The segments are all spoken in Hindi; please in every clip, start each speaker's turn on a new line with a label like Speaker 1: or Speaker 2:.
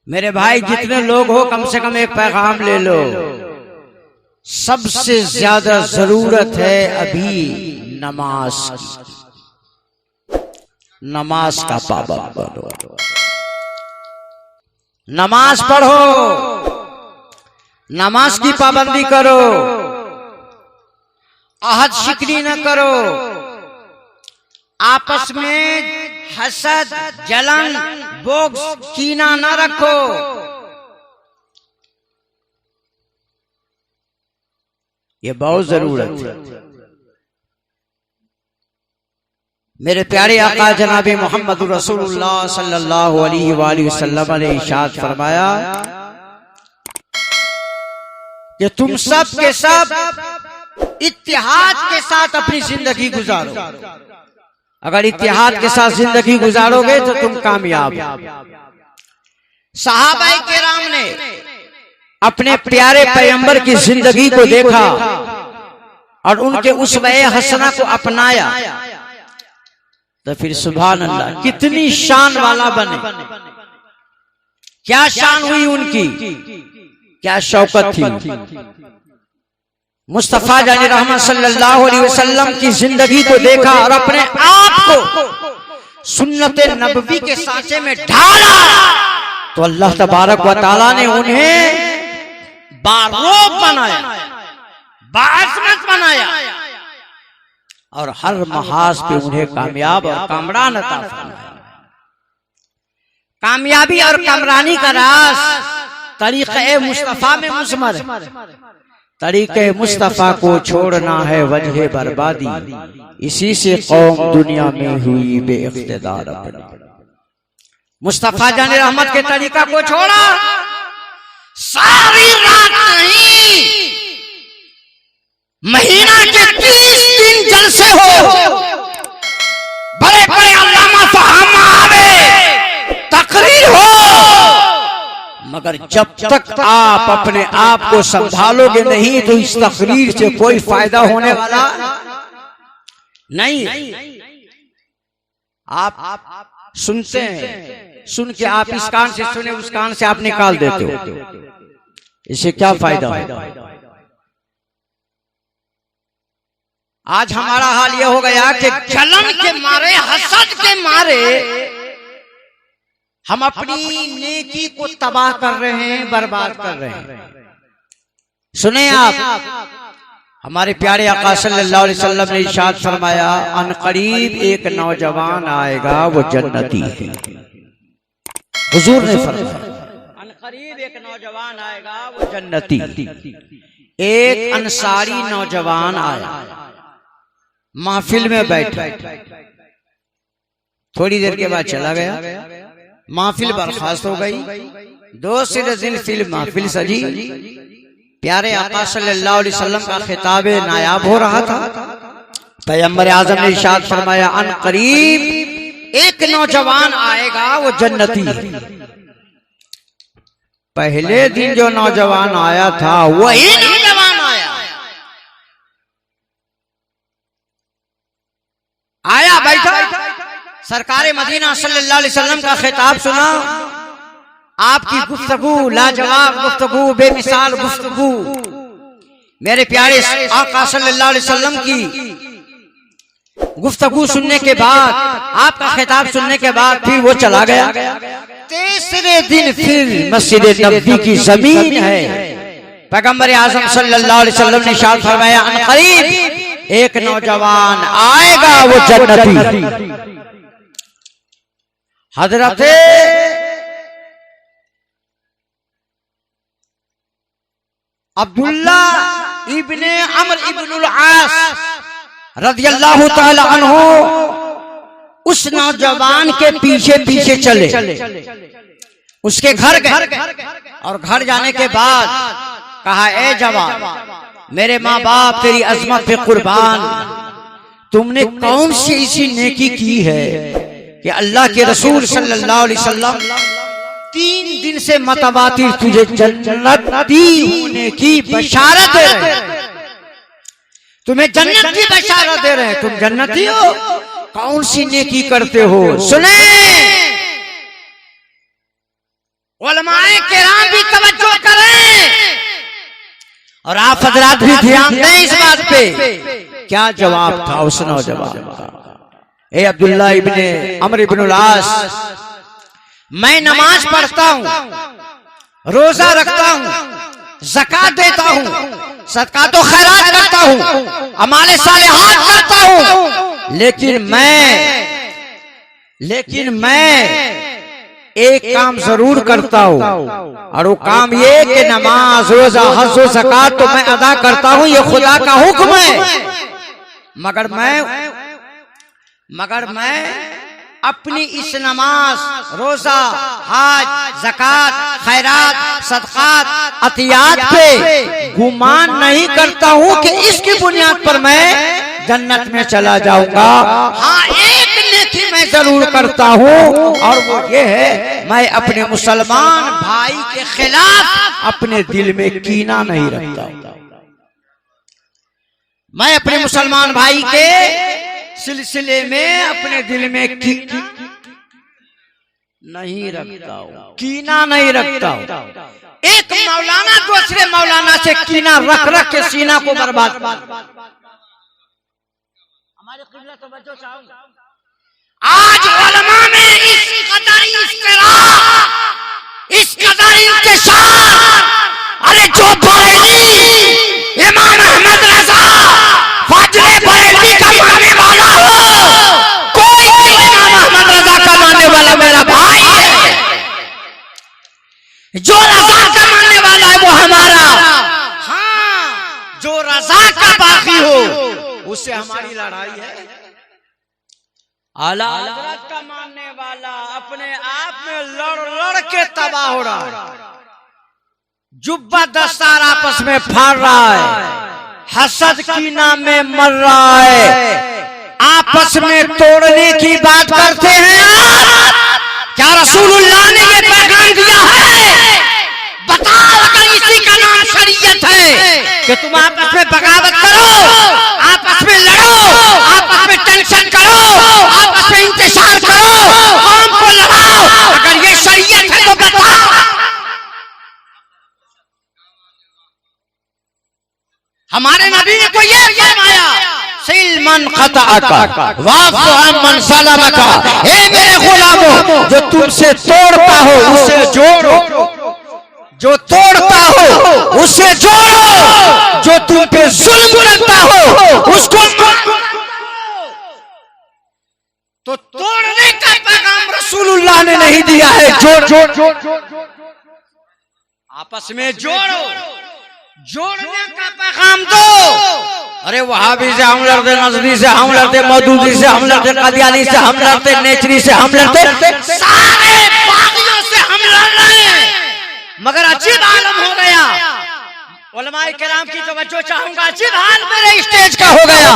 Speaker 1: मेरे भाई जितने लोग हो कम से कम एक पैगाम ले लो। सबसे ज्यादा जरूरत है अभी नमाज की। नमाज का पाबंद बनो, नमाज पढ़ो, नमाज की पाबंदी करो, अहद शिकनी न करो, आपस में हसद जलन बोग्स कीना न रखो। ये बहुत जरूरत है। मेरे प्यारे आका जनाबे मोहम्मद रसूलुल्लाह सल्लल्लाहु अलैहि वसल्लम ने इरशाद फरमाया कि तुम सब के सब इत्तिहाद के साथ अपनी जिंदगी गुजारो। अगर इत्तिहाद के साथ जिंदगी गुजारोगे तो तुम कामयाब हो। सहाबाए किराम ने अपने प्यारे पैगंबर की जिंदगी को देखा और उनके उसवे हसना को अपनाया तो फिर सुभान अल्लाह कितनी शान वाला बने। क्या शान हुई उनकी, क्या शौकत थी। मुस्तफा जाने रहमत सल्लल्लाहु अलैहि वसल्लम की जिंदगी को देखा और अपने आप को सुन्नत नबवी के सांचे में ढाला तो अल्लाह तबारक व तआला ने उन्हें बारोब बनाया, बाअज़मत बनाया और हर महाज पे उन्हें कामयाब और कामरान अता फरमाया। कामयाबी और कामरानी का राज तरीक़े मुस्तफा में मुज़मर है। तरीक़े मुस्तफा को छोड़ना है वजह बर्बादी, इसी से कौम दुनिया में हुई बेइख्तिदार अपनी। मुस्तफा जाने रहमत के तरीका को छोड़ा, सारी रात नहीं महीना के 30 दिन जलसे हो, बड़े बड़े अल्लामा फहामा आवे, तकरीर हो, मगर जब तक आप अपने आप को संभालोगे नहीं तो इस तकरीर से कोई फायदा होने वाला नहीं। आप सुनते हैं, सुन के आप इस कान से सुने उस कान से आप निकाल देते हो, इससे क्या फायदा हो। आज हमारा हाल यह हो गया कि जलन के मारे, हसद के मारे हम अपनी नेकी को तबाह कर रहे हैं, बर्बाद कर रहे हैं। सुने आप, हमारे प्यारे आका सल्लल्लाहु अलैहि वसल्लम ने इरशाद फरमाया, अनकरीब एक नौजवान आएगा वो जन्नती है। हुजूर ने फरमाया अनकरीब एक नौजवान आएगा वो जन्नती। एक अंसारी नौजवान आया, महफिल में बैठा, थोड़ी देर के बाद चला गया, महफिल बर्खास्त हो गई। 2 दिन फिल्म महफिल सजी, प्यारे आका सल्लल्लाहु अलैहि वसल्लम का खिताब नायाब हो रहा था। पैगंबर आज़म ने इरशाद फरमाया, अन करीब एक नौजवान आएगा वो जन्नती है। पहले दिन जो नौजवान आया था वही नौजवान आया बैठा, सरकारे मदीना सल्लल्लाहु अलैहि वसल्लम का खिताब सुना। आपकी गुफ्तगू लाजवाब गुफ्तगू, बेमिसाल गुफ्तगू। मेरे प्यारे आका सल्लल्लाहु अलैहि वसल्लम की गुफ्तगू सुनने के बाद, आपका खिताब सुनने के बाद फिर वो चला गया। तीसरे दिन फिर मस्जिद नबवी की जमीन है, पैगंबर आज़म सल्लल्लाहु अलैहि वसल्लम ने इरशाद फरमाया, अनकरीब एक नौजवान आएगा वो जन्नती। हजरत अब्दुल्ला इब्ने अम्र इब्नुल आस रज़ियल्लाहु ताला अन्हु उस नौजवान के पीछे पीछे चले, उसके घर गए और घर जाने के बाद कहा, ए जवान, मेरे माँ बाप तेरी अजमत पे कुर्बान, तुमने कौन सी ऐसी नेकी की है कि अल्लाह के रसूल सल्लल्लाहु अलैहि वसल्लम 3 दिन से मतवातिर तुझे जन्नती होने की बशारत दे रहे हैं, तुम्हें जन्नत की बशारत दे रहे हैं, तुम जन्नती हो, कौन सी नेकी करते हो? सुने, उलमाए किराम भी तवज्जो करें और आप हजरात भी ध्यान दें इस बात पे। क्या जवाब था उस नौजवान का? ए अब्दुल्लाह इब्ने अमर इब्न अल-आस, मैं नमाज पढ़ता हूं, रोजा रखता हूं, ज़कात देता हूं, सदका तो खैरात करता हूं, अमाले सालिहात करता हूं, लेकिन मैं एक काम जरूर करता हूं, और वो काम ये कि नमाज, रोजा, हज, ज़कात तो मैं अदा करता हूं, ये खुदा का हुक्म है। मगर मैं अपनी इस नमाज, रोजा, हज, ज़कात, खैरात, सदकात, अतियात पे गुमान नहीं करता हूं कि इसकी बुनियाद पर मैं जन्नत में चला जाऊंगा। हाँ, एक नेकी मैं जरूर करता हूं, और वो ये है, मैं अपने मुसलमान भाई के खिलाफ अपने दिल में कीना नहीं रखता। मैं अपने मुसलमान भाई के सिलसिले में अपने दिल में नहीं रखता हूं, कीना नहीं रखता हूं। एक मौलाना दूसरे मौलाना से कीना रख रख के सीना को बर्बाद। हमारे क़िबला तवज्जो चाहूंगा, आज उलमा में इस कदर इख्तिलाफ, इस कदर इंतशार, अरे जो बरेली इमाम अहमद रज़ा फजले बरेली का मानने वाला हो, कोई भी इमाम अहमद रज़ा का मानने वाला मेरा भाई है। जो रज़ा का मानने वाला है वो हमारा, हाँ, जो रज़ा का बागी हो उससे हमारी लड़ाई है। आला हज़रत का मानने वाला अपने आप में लड़ के तबाह हो रहा है, जुब्बा दस्तार आपस में फाड़ रहा है, हसद कीना में मर रहा है, आपस में तोड़ने की बात करते हैं। क्या रसूलुल्लाह ने ये पैगाम दिया है? बताओ, अगर इसी का नाम शरीयत है कि तुम आपस में बगावत करो, आपस में लड़ो, आपस में टेंशन करो, आपस में इंतशार करो, कौम को लड़ाओ, अगर ये शरीयत है तो बताओ। हमारे नबी ने तो ये फरमाया, सिलमन क़तअका वाफ़ु अम्मन सलमका, हे मेरे गुलामों, जो तुमसे तोड़ता हो उसे जोड़ो, जो तोड़ता हो उसे जोड़ो, जो तुम पे जुल्म करता हो उसको तो तोड़ने का पैगाम रसूलुल्लाह ने नहीं दिया है, जोड़ आपस में जोड़ो, जोड़ने का पैगाम दो। अरे वहाबी से हम लड़ते, नजरी से हम लड़ते, मौदूदी से हम लड़ते, कादियानी से हम लड़ते, नेचरी से हम लड़ते, सारे बागियों से हम लड़ रहे हैं। मगर अजीब आलम हो गया, उलमाए किराम की तवज्जो चाहूंगा, अजीब हाल मेरे स्टेज का हो गया।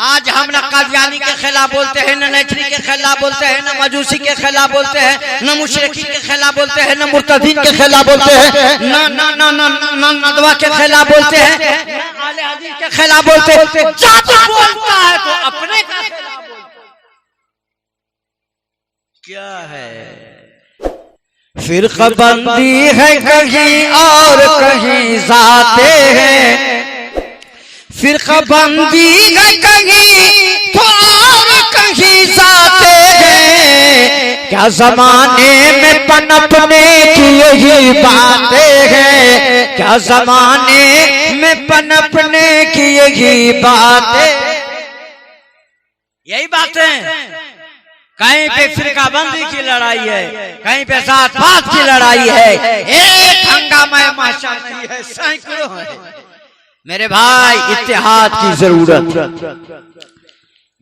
Speaker 1: आज हम न कादियानी के खिलाफ बोलते हैं, न नेचरी के खिलाफ बोलते हैं, न मजूसी के खिलाफ बोलते हैं, न मुशरिकीन के खिलाफ बोलते हैं, न मुर्तदीन के खिलाफ बोलते हैं, न नदवा के खिलाफ बोलते हैं, न आले हदीस के खिलाफ बोलते हैं। जब बोलता है तो अपने का खिलाफ बोलते हैं। क्या है? फिरक़बंदी है कहीं और कहीं जाते हैं, फिरक़बंदी है कहीं तो और कहीं जाते हैं, क्या जमाने में पनपने की यही बातें हैं, क्या जमाने में पनपने की यही बातें, यही बातें। कहीं पे फिरकाबंदी की लड़ाई है, कहीं पे जात पात की लड़ाई है, एक हंगामा माशा नहीं है, सैकड़ों है। मेरे भाई, इत्तेहाद की जरूरत।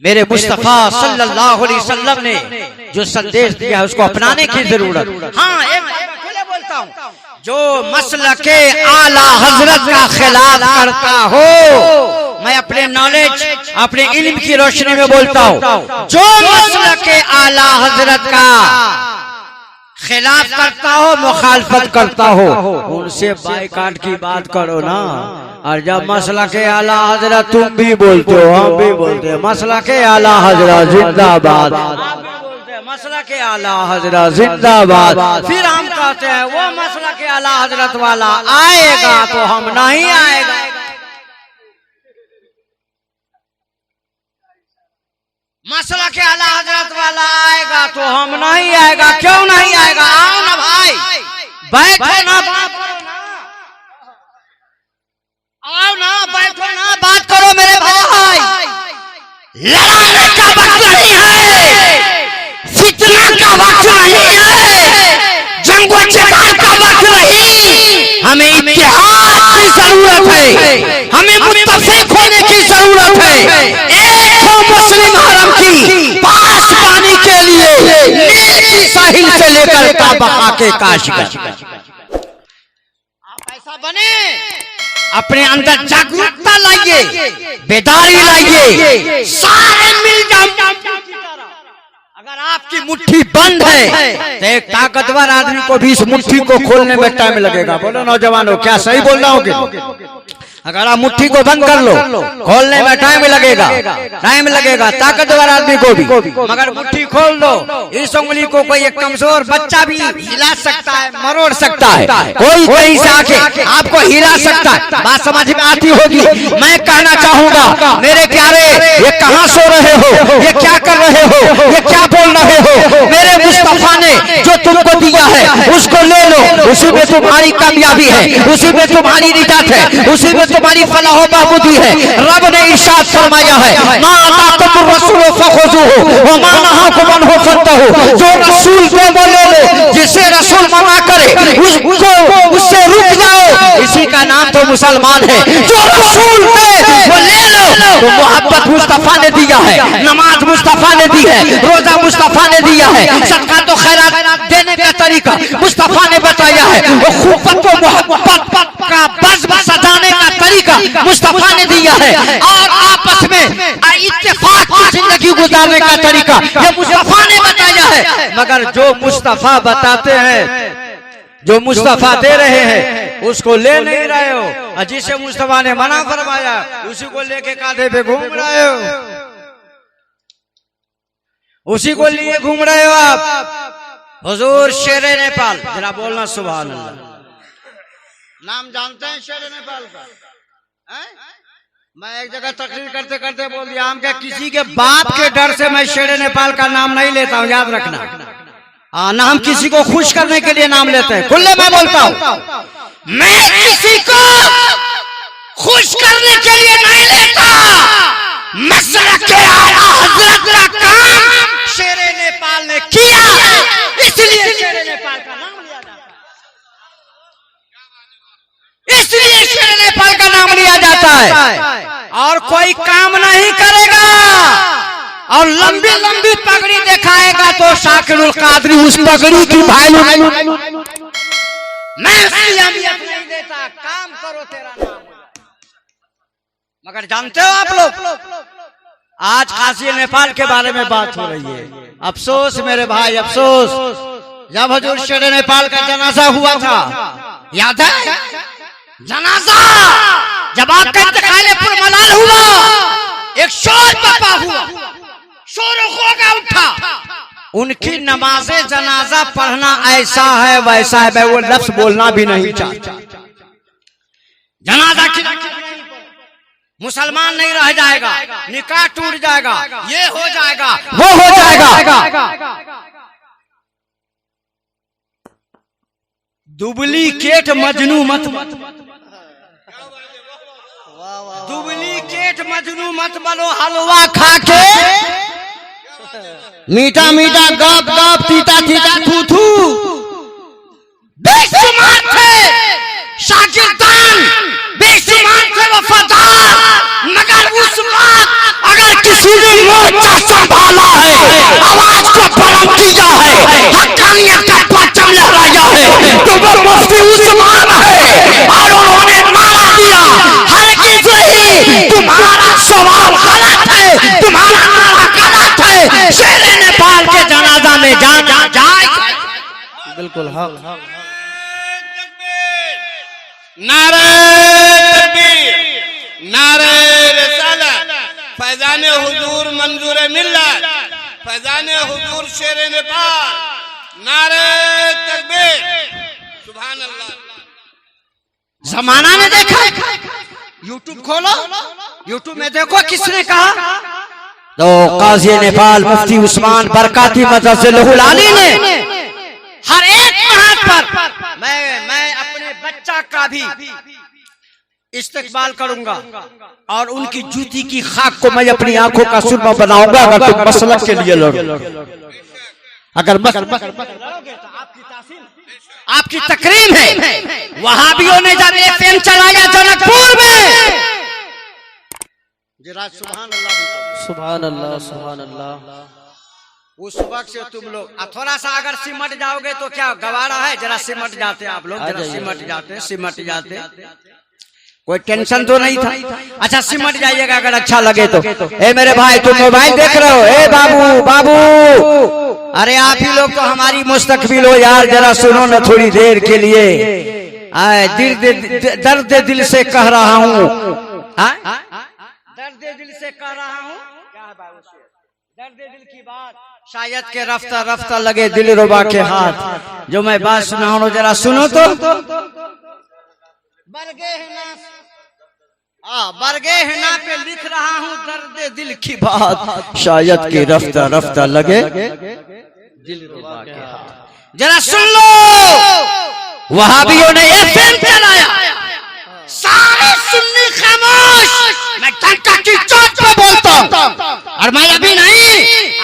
Speaker 1: मेरे मुस्तफा सल्लल्लाहु अलैहि वसल्लम ने जो संदेश दिया है उसको अपनाने की जरूरत। हाँ, एक खुले बोलता हूँ, जो मसलके आला हजरत का खिलाफ करता हो, मैं अपने नॉलेज, अपने इल्म की रोशनी में बोलता हूँ, जो मसलके आला हजरत का खिलाफ करता हो, मुखालफत करता हो, उनसे बाइकाट की बात करो ना। और जब मसला के आला हजरत तुम भी बोलते हो, हम भी बोलते हैं, मसला के आला हजरत जिंदाबाद, मसला के आला हजरत जिंदाबाद। फिर हम कहते हैं वो मसला के आला हजरत वाला आएगा तो हम नहीं आएगा। मसला के आला हजरत वाला आएगा तो हम नहीं आएगा। क्यों नहीं आएगा? आओ ना भाई, बैठो ना, बात करो ना, आओ ना, बैठो ना, बात करो मेरे भाई। लड़ाने का वक्त नहीं है, फितना का वक्त नहीं है, जंगो जहाद का वक्त नहीं। हमें इत्तेहाद की जरूरत है, हमें मुत्तफिक होने की जरूरत है। एक हो मुस्लिम हरम की पास पानी के लिए नील की साहिल से लेकर काबा के काशगंज। आप ऐसा बने, अपने अंदर जागरूकता लाइए, बेदारी लाइए, सारे मिल जाओ। अगर आपकी मुट्ठी बंद है तो एक ताकतवर आदमी को भी इस मुट्ठी को खोलने में टाइम लगेगा। बोलो नौजवानों, क्या सही बोल रहा हूँ? अगर आप मुट्ठी को बंद कर लो, खोलने में टाइम लगेगा ताकतवर आदमी को भी। मगर मुट्ठी खोल दो, इस उंगली को कोई एक कमजोर बच्चा भी हिला सकता है, मरोड़ सकता है, कोई कहीं से आके आपको हिला सकता है। बात समझ में आती होगी। मैं कहना चाहूंगा मेरे प्यारे, ये कहाँ सो रहे हो, ये क्या कर रहे हो, ये क्या बोल रहे हो? मेरे मुस्तफा ने जो तुमको दिया है उसको ले लो, उसी में तुम्हारी कामयाबी है, उसी में तुम्हारी निजात है, उसी में तुम्हारी फलाह बहबूदी है। रब ने इरशाद फरमाया है, मा अताकुम रसूल फखुज़ूहु व मा नहाकुम अन्हु फंतहू। जो रसूल को वो ले लो, जिसे रसूल मना करे उससे रुक जाओ। इसी का नाम तो मुसलमान है। जो रसूल है वो ले लो। तो मोहब्बत मुस्तफा ने दिया है, नमाज मुस्तफा ने दी है, रोजा मुस्तफा ने दिया है, सदका तो खैरात देने का तरीका मुस्तफा ने बताया है, वो खूबत को मोहब्बत का बज़्म सजाने का तरीका मुस्तफा ने दिया है, और आपस में इत्तेफाक की जिंदगी गुजारने का तरीका ये मुस्तफा ने बताया है। मगर जो मुस्तफा बताते हैं, जो मुस्तफा दे रहे हैं, उसको ले नहीं रहे हो, और जिसे मुस्तफा ने मना फरमाया उसी को लेके कांधे पे घूम रहे हो, उसी को लिए घूम रहे हो आप। हुजूर शेरे नेपाल, जरा बोलना सुभान अल्लाह। नाम जानते हैं शेरे नेपाल का? मैं एक जगह तकरीर करते करते बोल दिया, हम क्या किसी के बाप के डर से मैं शेरे नेपाल का नाम नहीं लेता हूं, याद रखना। ना हम किसी को खुश करने के लिए नाम लेते हैं, खुले मैं बोलता हूं, मैं किसी को खुश करने के लिए नहीं लेता। मसलक के आला हजरत का काम शेरे नेपाल ने किया है, इसलिए शेरे नेपाल का नाम लिया जाता है, इसलिए शेरे नेपाल का नाम लिया जाता है। और कोई काम नहीं करेगा और लंबी लंबी पगड़ी दिखाएगा तो शाकिरुल कादरी उस पगड़ी की वैल्यू मैं उसकी अहमियत नहीं देता। काम करो, तेरा नाम। मगर जानते हो आप लोग, आज काशी नेपाल के बारे में बात हो रही है। अफसोस मेरे भाई, अफसोस, जब हुजूर शेरे नेपाल का जनाजा हुआ था, याद है जनाजा, जब आपका इंतकाल पुरमलाल हुआ, एक शोर बपा हुआ, शोर होगा उठा। उनकी नमाज़े जनाजा पढ़ना ऐसा है वैसा है, मैं वो लफ्ज बोलना भी नहीं चाहता। जनाजा की मुसलमान नहीं रह जाएगा, निकाह टूट जाएगा, ये हो जाएगा, वो हो जाएगा। डुप्लीकेट मजनू मत, डुप्लीकेट मजनू मत बनो। हलवा खा के मीठा मीठा गप गप, तीता तीता थू थू, बेशुमार थे शागिर्दान, बेशुमार थे वफादार। मगर उस वक्त अगर किसी ने मोर्चा संभाला है, आवाज को बुलंद किया है, हक्कानियत का परचम लहराया है, तो वो मुफ्ती उस्मान है। और उन्होंने नारा दिया, हरगिज़ नहीं, तुम्हारा सवाल गलत है, तुम्हारा नारा गलत है। शेरे नेपाल के जनाजा में जाना जाए, बिल्कुल हक।
Speaker 2: नारे तकबीर, नारे रिसालत, फैज़ाने हुजूर मंजूर मिल्लत, फैजान हुजूर शेर नेपाल, नारे तकबीर, सुभान अल्लाह।
Speaker 1: जमाना ने देखा, यूट्यूब खोलो, यूट्यूब में देखो किसने कहा, तो काजी नेपाल मुफ्ती उस्मान बरकाती मदरसतुल आली ने हर एक हाथ पर मैं अपने बच्चा का भी इस्तेकबाल करूंगा और उनकी जूती की खाक को मैं अपनी आंखों का सुरमा बनाऊंगा अगर तुम मसलक के लिए लड़ो। अगर आपकी तकरीम है, वहाबियों ने जब एफएम चलाया जनकपुर में, जरा सुभान अल्लाह,
Speaker 3: सुभान अल्लाह, सुभान अल्लाह।
Speaker 1: उस वक्त से तुम लोग थोड़ा सा अगर सिमट जाओगे तो क्या गवारा है, जरा सिमट जाते आप लोग, जरा सिमट जाते कोई टेंशन तो नहीं था। अच्छा सिमट जाइएगा अगर अच्छा लगे तो। ए मेरे भाई तुम मोबाइल देख रहे हो, ए बाबू बाबू, अरे आप ही लोग तो हमारी मुस्तकबिल हो यार, जरा सुनो ना थोड़ी देर के लिए। दर्द दिल से कह रहा हूँ, दर्द दिल से कह रहा हूँ, दर्द दिल की बात शायद के रफ्ता रफ्ता लगे दिल रुबा के हाथ, जो मैं बात सुना हूँ जरा सुनो तो। बरगे है ना पे लिख रहा हूँ दर्द दिल की बात, शायद के रफ्ता रफ्ता लगे दिल रुबा के हाथ। जरा सुन लो, वहाबियों ने एफएम चलाया, सारे सुन्नी खामोश, मैं टंका की चोट पे बोलता हूँ और मैं अभी नहीं,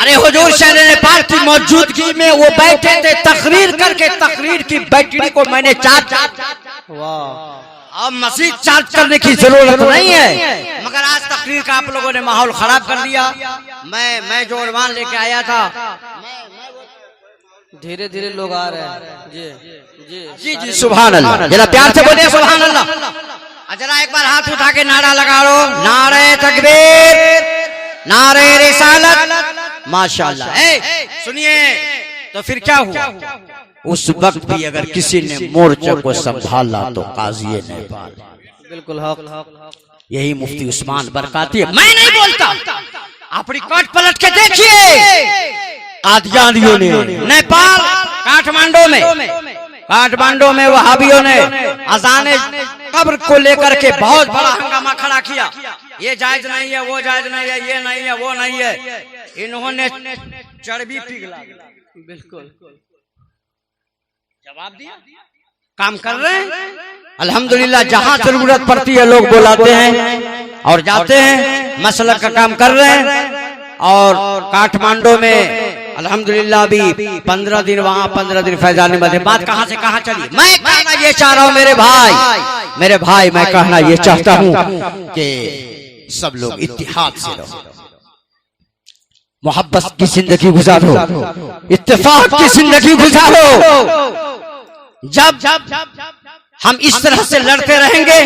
Speaker 1: अरे हुजूर शेर नेपाल की मौजूदगी में वो बैठे थे तकरीर करके, तकरीर की बैटरी को मैंने चार्ज, अब मजीद चार्ज करने की जरूरत नहीं है, मगर आज तकरीर का आप लोगों ने माहौल खराब कर दिया। मैं जो उर्वान लेके आया था,
Speaker 3: धीरे धीरे लोग आ रहे हैं। जी जी
Speaker 1: जी जी सुभान अल्लाह, जरा प्यार से बोलिए सुभान अल्लाह। जरा एक बार हाथ उठा के नारा लगा लो, नारे तकबीर, नारे रिसालत, माशाअल्लाह। सुनिए तो फिर क्या हुआ, उस वक्त भी अगर किसी ने मोर्चे को संभाला तो काजी नेपाल,
Speaker 3: बिल्कुल हक,
Speaker 1: यही मुफ्ती उस्मान बरकाती है। मैं नहीं बोलता, अपनी काट पलट के देखिए, कादियानियों ने नेपाल काठमांडू में वहाबियों ने अजाने कब्र को लेकर के बहुत बड़ा हंगामा खड़ा किया, ये जायज नहीं है, वो जायज नहीं है, ये नहीं है, वो नहीं है, इन्होंने चर्बी पिघला,
Speaker 3: बिल्कुल
Speaker 1: जवाब दिया, काम कर रहे हैं अल्हम्दुलिल्लाह। जहां जरूरत पड़ती है लोग बुलाते हैं और जाते हैं, मसलक का काम कर रहे हैं। और काठमांडू में अल्हम्दुलिल्लाह अभी 15 दिन वहां, 15 दिन फैजान में। बात कहां से कहां चली, मैं कहना ये चाह रहा हूं मेरे भाई, मैं कहना ये चाहता हूं कि सब लोग इत्तिहाद से रहो, मोहब्बत की जिंदगी गुजारो, इत्तेफाक की जिंदगी गुजारो। जब हम इस तरह से लड़ते रहेंगे,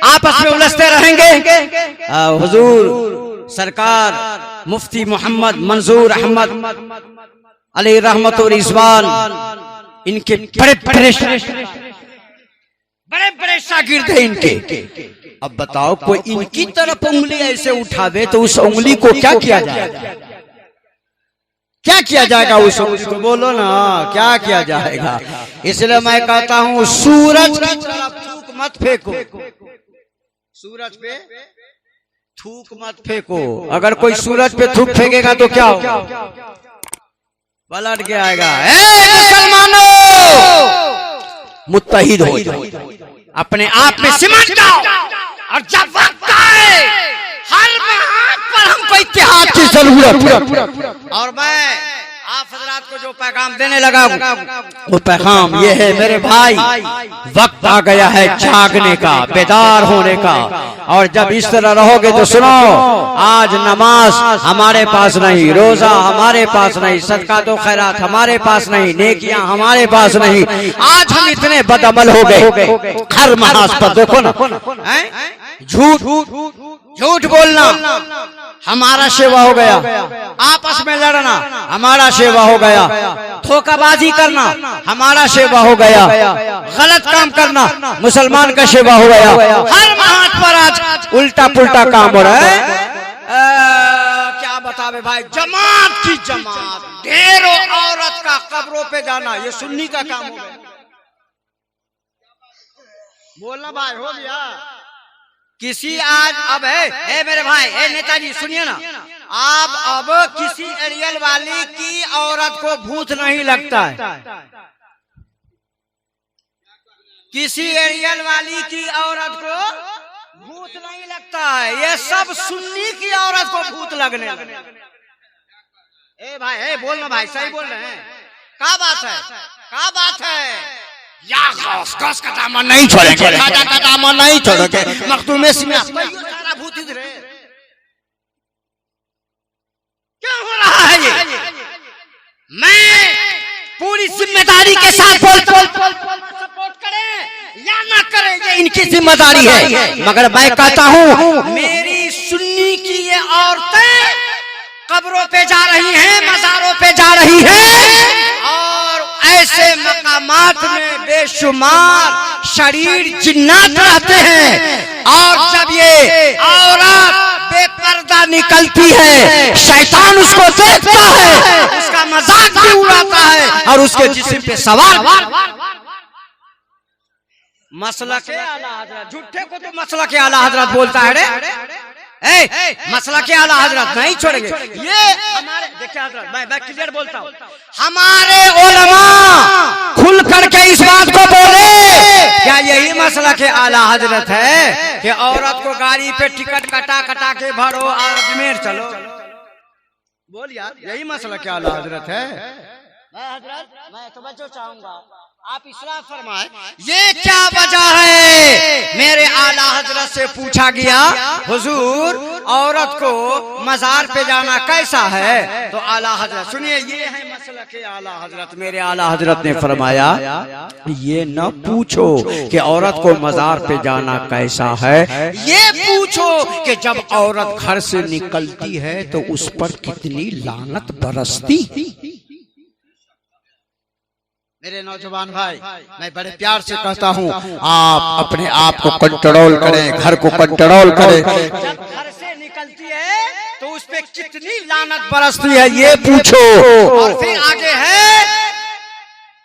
Speaker 1: आपस में उलझते रहेंगे, हुजूर सरकार मुफ्ती मोहम्मद मंजूर अहमद अली रहमत और रिजवान, इनके बड़े बड़े शागिर्द हैं इनके। अब बताओ कोई इनकी तरफ उंगली ऐसे उठावे तो उस उंगली को क्या किया जाएगा, क्या किया जाएगा उस उंगली को, बोलो ना क्या किया जाएगा। इसलिए मैं कहता हूँ सूरज की तरफ थूक मत फेंको, सूरज पे थूक मत फेंको। अगर कोई सूरज पे थूक फेंकेगा तो क्या होगा, पलट के आएगा। मुसलमानों मुत्तहिद हो जाओ, अपने आप में सिमट जाओ, और जब वक्त आए हर हाथ पर हमको इत्तेहाद की जरूरत। और मैं आप हजरात को जो पैगाम देने लगा वो पैगाम ये है मेरे भाई, वक्त आ गया है जागने का, बेदार होने का। और जब इस तरह रहोगे तो सुनो, आज नमाज हमारे पास नहीं, रोजा हमारे पास नहीं, सदका तो खैरात हमारे पास नहीं, नेकियां हमारे पास नहीं। आज हम इतने बदअमल हो गए, हर महाज पर देखो ना, झूठ बोलना हमारा सेवा हो गया, आपस में लड़ना हमारा सेवा हो गया, धोखाबाजी करना हमारा सेवा हो गया, गलत काम करना मुसलमान का सेवा हो गया। हर महाज पर आज उल्टा पुल्टा काम हो रहा है। क्या बतावे भाई, जमात की जमात, ढेरों औरत का कब्रों पे जाना, ये सुन्नी का काम हो गया। बोलना भाई, हो गया। किसी आज अब है मेरे भाई, नेताजी सुनिए ना, आप अब किसी एरियल वाली की औरत को भूत नहीं लगता है, किसी एरियल वाली की औरत को भूत नहीं लगता है, ये सब सुन्नी की औरत को भूत लगने लगे। ए भाई, बोलना भाई, सही बोल रहे हैं। क्या बात है, क्या बात है? या गौस का दामन नहीं छोड़ेंगे, खाजा का दामन नहीं छोड़ोगे, मखदूम में सारा भूत इधर है। क्या हो रहा है ये? मैं पूरी जिम्मेदारी के साथ सपोर्ट करें या ना करें, ये इनकी जिम्मेदारी है, मगर मैं कहता हूँ मेरी सुन्नी की ये औरतें कब्रों पे जा रही हैं, मज़ारों पे जा रही हैं, और ऐसे मकामात में बेशुमार शरीर जिन्नात रहते हैं, और जब ये औरत बेपर्दा निकलती है, शैतान उसको देखता है, उसका मजाक भी उड़ाता है, और उसके जिस्म पे सवार। मसला के आला हजरत, झूठे को तो मसला के आला हजरत बोलता है रे। मसला के आला हजरत नहीं छोड़ेंगे। ये हमारे, देखिए हजरत, मैं क्लियर बोलता हूँ, हमारे उलमा खुल करके इस बात को बोले, क्या यही मसला के आला हजरत है कि औरत को गाड़ी पे टिकट कटा के भरो और अजमेर चलो? बोल यार, यही मसला के आला हजरत है? मैं तो बच्चों चाहूंगा आप इस्लाह फरमाए, ये क्या वजह है? मेरे आला हजरत से पूछा गया, हुजूर औरत को मजार पे जाना कैसा है? तो आला हजरत, सुनिए, ये है मसला के आला हजरत। मेरे आला हजरत ने फरमाया, ये न पूछो कि औरत को मजार पे जाना कैसा है, ये पूछो कि जब औरत घर से निकलती है तो उस पर कितनी लानत बरसती। मेरे नौजवान भाई, मैं बड़े प्यार से कहता हूँ, आप अपने आप को कंट्रोल करें, घर को कंट्रोल करें। जब घर से निकलती है तो उस पे कितनी लानत बरसती है, ये पूछो। और फिर आगे है,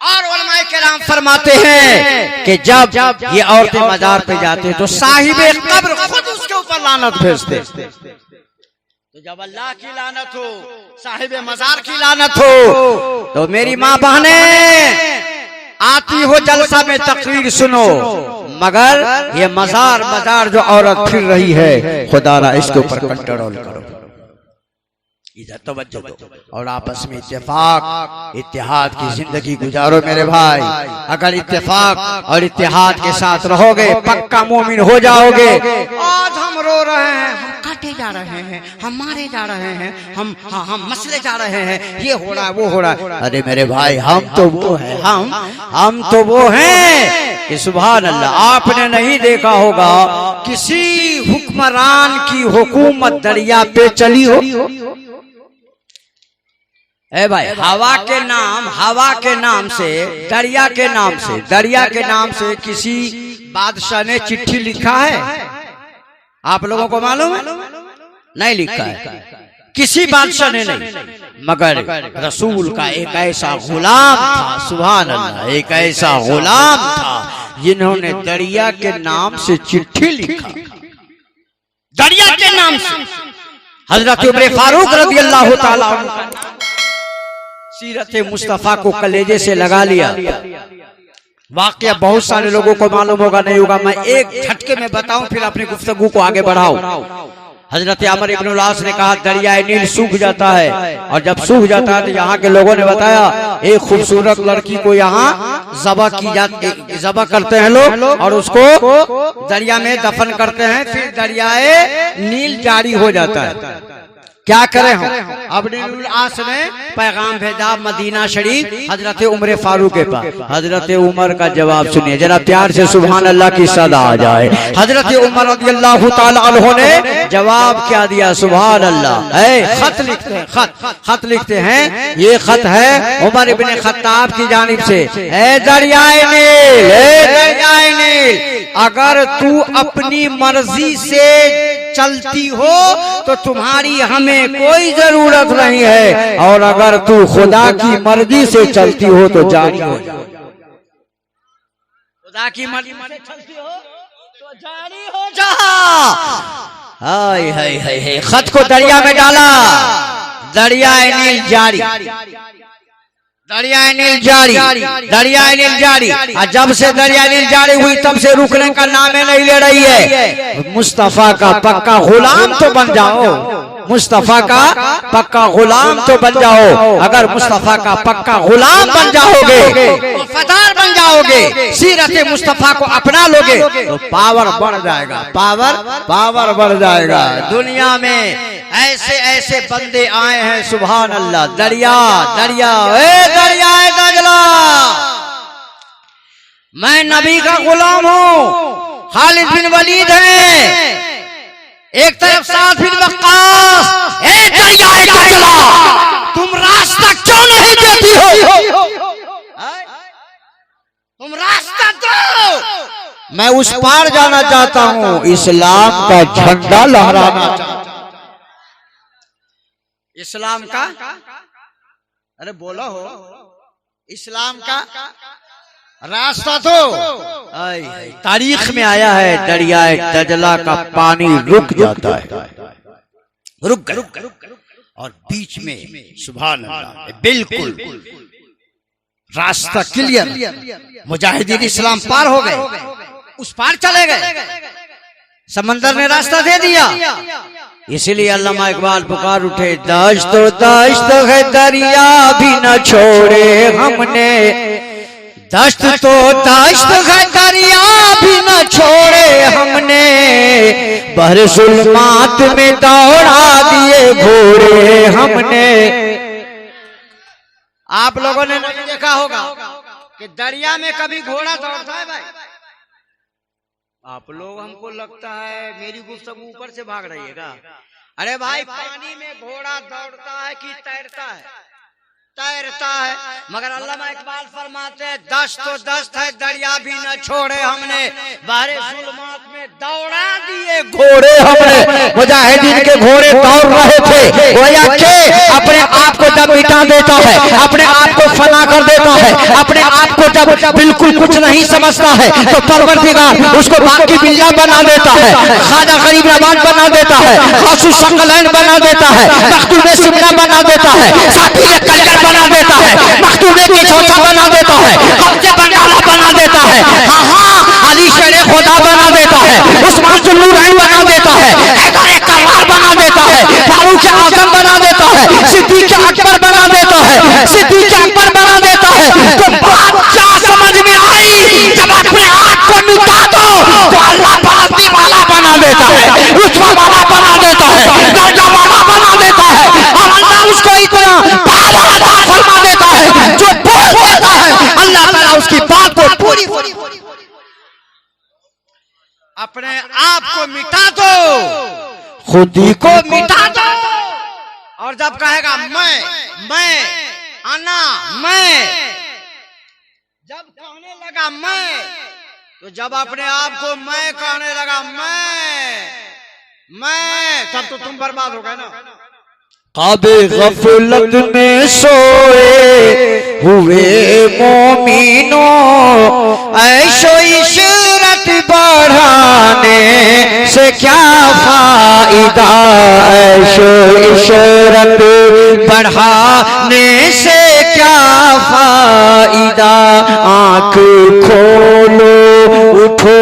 Speaker 1: और उलमाए किराम फरमाते हैं कि जब ये औरतें मजार पे जाते हैं तो साहिबे कब्र खुद उसके ऊपर लानत भेजते। तो जब अल्लाह की लानत हो, साहिबे मजार की लानत हो, तो मेरी माँ बहने आती हो जलसा में तकरीर सुनो, मगर ये मजार जो औरत फिर रही है, खुदा इसके ऊपर कंट्रोल करो, इधर तवज्जो दो, और आपस में इत्तेहाद की जिंदगी गुजारो मेरे भाई। अगर इत्तेफाक और इत्तेहाद के साथ रहोगे, पक्का मोमिन हो जाओगे। आज हम रो रहे हैं, हम काटे जा रहे हैं, हम मारे जा रहे हैं, हम मसले जा रहे हैं, ये हो रहा है, वो हो रहा है। अरे मेरे भाई, हम तो वो हैं, हम तो वो हैं कि सुभान अल्लाह, आपने नहीं देखा होगा किसी हुक्मरान की हुकूमत दरिया पे चली हो? ए भाई, हवा के नाम से, दरिया के नाम से किसी बादशाह ने चिट्ठी लिखा है? आप लोगों को मालूम है? नहीं लिखा है, किसी बादशाह ने नहीं, मगर रसूल का एक ऐसा गुलाम था, सुभान अल्लाह, एक ऐसा गुलाम था जिन्होंने दरिया के नाम से चिट्ठी लिखा। दरिया के नाम से हजरत उमर फारूक रज़ियल्लाहु ताला अन्हु सीरत मुस्तफा को कलेजे से लगा लिया। वाकया बहुत सारे लोगों को मालूम होगा, नहीं होगा, मैं एक झटके में बताऊं, फिर अपनी गुफ्तगू को आगे बढ़ाऊं। हजरत अमर इब्न आस ने कहा, दरियाए नील सूख जाता है, और जब सूख जाता है तो यहाँ के लोगों ने बताया, एक खूबसूरत लड़की को यहाँ ज़बह करते हैं लोग, और उसको दरिया में दफन करते हैं, फिर दरियाए नील जारी हो जाता है। क्या करें हम? अब आस ने पैगाम भेजा मदीना शरीफ हजरत उमर फारूक के पास। हजरत उमर का जवाब सुनिए जरा प्यार से, सुभान अल्लाह की सदा आ जाए। हजरत उमर रज़ियल्लाहु ताला अन्हु ने जवाब क्या दिया? सुभान अल्लाह। खत लिखते हैं, खत लिखते हैं, ये खत है उमर इब्ने खत्ताब की जानिब से। दरियाए नील, अगर तू अपनी मर्जी से चलती हो तो तुम्हारी हमें कोई जरूरत नहीं है, और अगर तू खुदा की मर्जी से चलती हो तो जारी हो जा। खुदा की मर्जी से चलती हो तो जारी हो जा। हाय हाय हाय हाय, खत को दरिया में डाला, दरियाए नील जारी, दरियाए नील जारी, दरियाए नील जारी। और जब से दरियाए नील जारी हुई तब से रुकने का नाम नहीं ले रही है। मुस्तफा का पक्का गुलाम तो बन जाओ, मुस्तफा का पक्का गुलाम तो बन जाओ। अगर मुस्तफा का पक्का गुलाम बन जाओगे, वफादार बन जाओगे, सीरत मुस्तफा को अपना लोगे तो पावर बढ़ जाएगा, पावर बढ़ जाएगा। दुनिया में ऐसे ऐसे बंदे आए हैं, सुभान अल्लाह। दरिया दरिया दरिया दजला, मैं नबी का गुलाम हूँ। खालिद बिन वलीद है, एक तरफ साद बिन वक्कास, ए दरिया दजला, तुम रास्ता क्यों नहीं देती हो? तुम रास्ता दो, मैं उस पार जाना चाहता हूँ, इस्लाम का झंडा लहराना चाहता हूँ। इस्लाम का, अरे बोलो हो, इस्लाम का रास्ता तो तारीख में आया है, दरियाए दजला का पानी रुक जाता है, रुक गया, और बीच में सुभान अल्लाह बिल्कुल रास्ता क्लियर। मुजाहिदीन इस्लाम पार हो गए, उस पार चले गए, समंदर ने रास्ता दे दिया। इसलिए अल्लामा इकबाल पुकार उठे, दश्त है दरिया भी न छोड़े हमने, दश्त तो दश्त है दरिया भी न छोड़े हमने, बहर जुल्मात में दौड़ा दिए घोड़े हमने। आप लोगों ने नहीं देखा होगा कि दरिया में कभी घोड़ा दौड़ता है भाई? आप लोग, हमको लगता है मेरी गुफ्तगू ऊपर से भाग रही है क्या? अरे भाई, पानी में घोड़ा दौड़ता है कि तैरता है? तैरता है। मगर अल्लामा इकबाल फरमाते हैं, दश्त तो दश्त है दरिया भी न छोड़े हमने, बाहरे जुल्मात में दौड़ा दिए घोड़े हमने। मुजाहिदीन के घोड़े दौड़ रहे थे, गोया के अपने आप को जब मिटा देता है, अपने आप को फना कर देता है, अपने आप को जब बिल्कुल कुछ नहीं समझता है तो परवरदिगार उसको बाकी बिल्ला बना देता है, खाजा गरीब नवाज बना देता है, खासू सकलैन बना देता है, मखदूम सिमना बना देता है, साथी कलकर बना देता है, मखदूमे की छोटा बना देता है, कब्जे बंगाला बना देता है, हाँ हाँ अली शेरे खुदा बना देता है, उस्मान जुल्लूरैन बना देता है, हैदर कर्रार बना देता है, फारूक आजम बना देता है, सिद्दीक अकबर बना देता है, सिद्दीक अकबर बना देता है। तो बात क्या समझ में आई? जब अपने आप को मिटा दो तो अल्लाह बाती वाला बना देता है, रुतबा वाला बना देता है, दर्जा वाला बना देता है, और अल्लाह उसको इतना पावर अता फरमा देता है, जो बोल देता है अल्लाह ताला उसकी बात को पूरी। अपने आप को मिटा दो, खुद ही को मिटा दो, और जब कहेगा मैं आना, मैं जब कहने लगा मैं, तो जब अपने आप को मैं कहने लगा मैं, तब तो तुम बर्बाद हो गए ना। काबे गफलत में सोए हुए मोमिनों, ऐशो इशरत बढ़ाने से क्या फायदा, ऐशो इशरत बढ़ाने से क्या फायदा। आँख खोलो उठो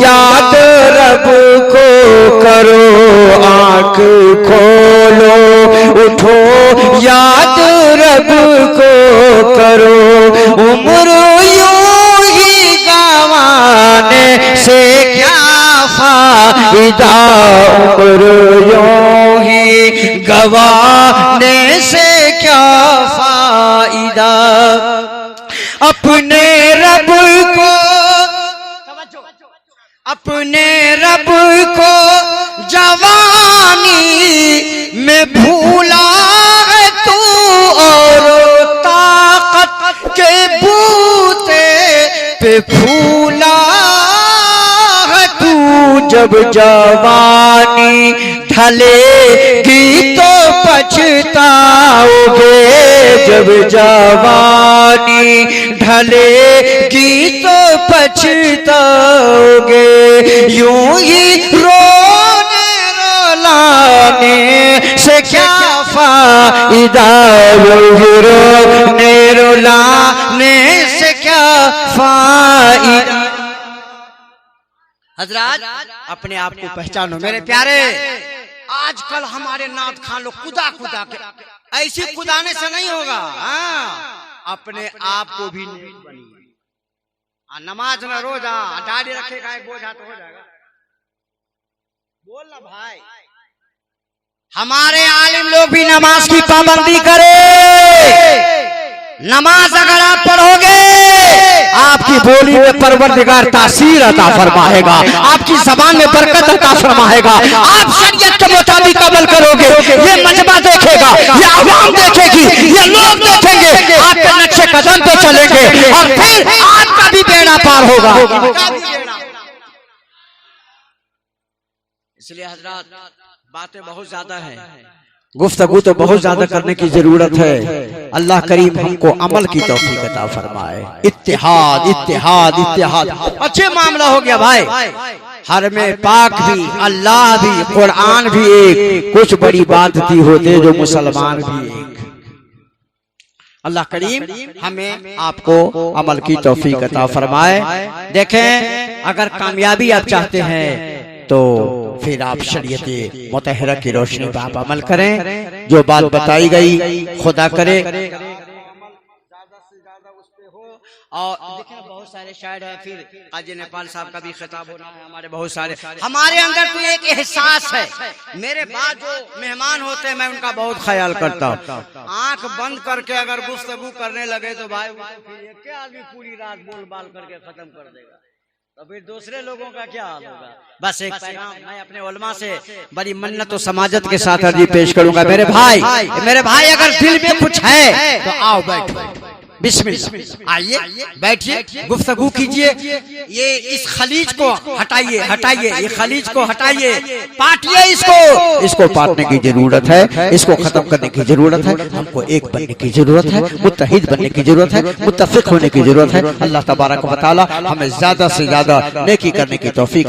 Speaker 1: याद रब को करो, आँख खोलो उठो याद रब को करो, उम्र यूं ही गंवाने से क्या फायदा, उम्र यूं ही गंवाने से क्या फायदा। अपने रब को, अपने रब को जवानी में भूला है तू, और ताकत के बूते पे फूला है तू, जब जवानी ढलेगी तो पछताओगे, जब जवानी ढलेगी तो पछताओगे, यूं ही रोने रुलाने से क्या फायदा, रोने रुलाने से क्या फायदा। हजरात अपने आप को पहचानो मेरे प्यारे। आजकल हमारे नाथ खान लोग खुदा खुदा के, ऐसी खुदाने से नहीं होगा। अपने आप को भी नहीं बनिए। नमाज में रोजा दाढ़ी रखेगा एक बोझा तो हो जाएगा। बोल ना भाई, हमारे आलिम लोग भी नमाज की पाबंदी करे। नमाज अगर आप पढ़ोगे आपकी बोली में परवरदिगार तासीर अता फरमाएगा, आपकी जबान में बरकत अता फरमाएगा। आप शरीयत के मुताबिक अमल करोगे, ये मजमा देखेगा, ये अवाम देखेगी, ये लोग देखेंगे, आपके नक्शे कदम पे चलेंगे और फिर आपका भी बेड़ा पार होगा। इसलिए हजरात बातें बहुत ज्यादा हैं, गुफ्तगू तो बहुत ज्यादा करने की जरूरत है। अल्लाह करीम हमको अमल की तौफीक अता फरमाए। इत्तिहाद इत्तिहाद इत्तिहाद, अच्छे मामला हो गया भाई। हर में पाक भी, अल्लाह भी, कुरान भी एक, कुछ बड़ी बात थी होते जो मुसलमान भी एक। अल्लाह करीम हमें आपको अमल की तौफीक अता फरमाए। देखें, अगर कामयाबी आप चाहते हैं तो फिर आप शरीयत मुतहरा की रोशनी पर आप अमल करें। जो बात बताई गई खुदा करे ज्यादा से ज्यादा उस पे हो। और देखिए बहुत सारे शायर हैं, फिर काजी नेपाल साहब का भी खिताब होना है, हमारे बहुत सारे, हमारे अंदर तो एक एहसास है। मेरे बाद जो मेहमान होते हैं मैं उनका बहुत ख्याल करता हूँ। आंख बंद करके अगर गुफ्तगू करने लगे तो भाई फिर आदमी पूरी रात बोल बाल करके खत्म कर देगा, तो फिर दूसरे लोगों का क्या हाल होगा। बस एक पैगाम मैं अपने उलमा से बड़ी मन्नत और समाजत के साथ अर्जी पेश करूंगा। मेरे भाई अगर दिल में कुछ है तो आओ बैठो, बिस्मिल्लाह, आइए बैठिए, गुफ्तगू कीजिए। ये इस खलीज को हटाइए, ये खलीज को हटाइए, पाटिए इसको पाटने की जरूरत है, इसको खत्म करने की जरूरत है। हमको एक बनने की जरूरत है, मुत्तहिद बनने की जरूरत है, मुत्तफिक होने की जरूरत है। अल्लाह तबारक व तआला हमें ज्यादा से ज्यादा नेकी करने की तौफीक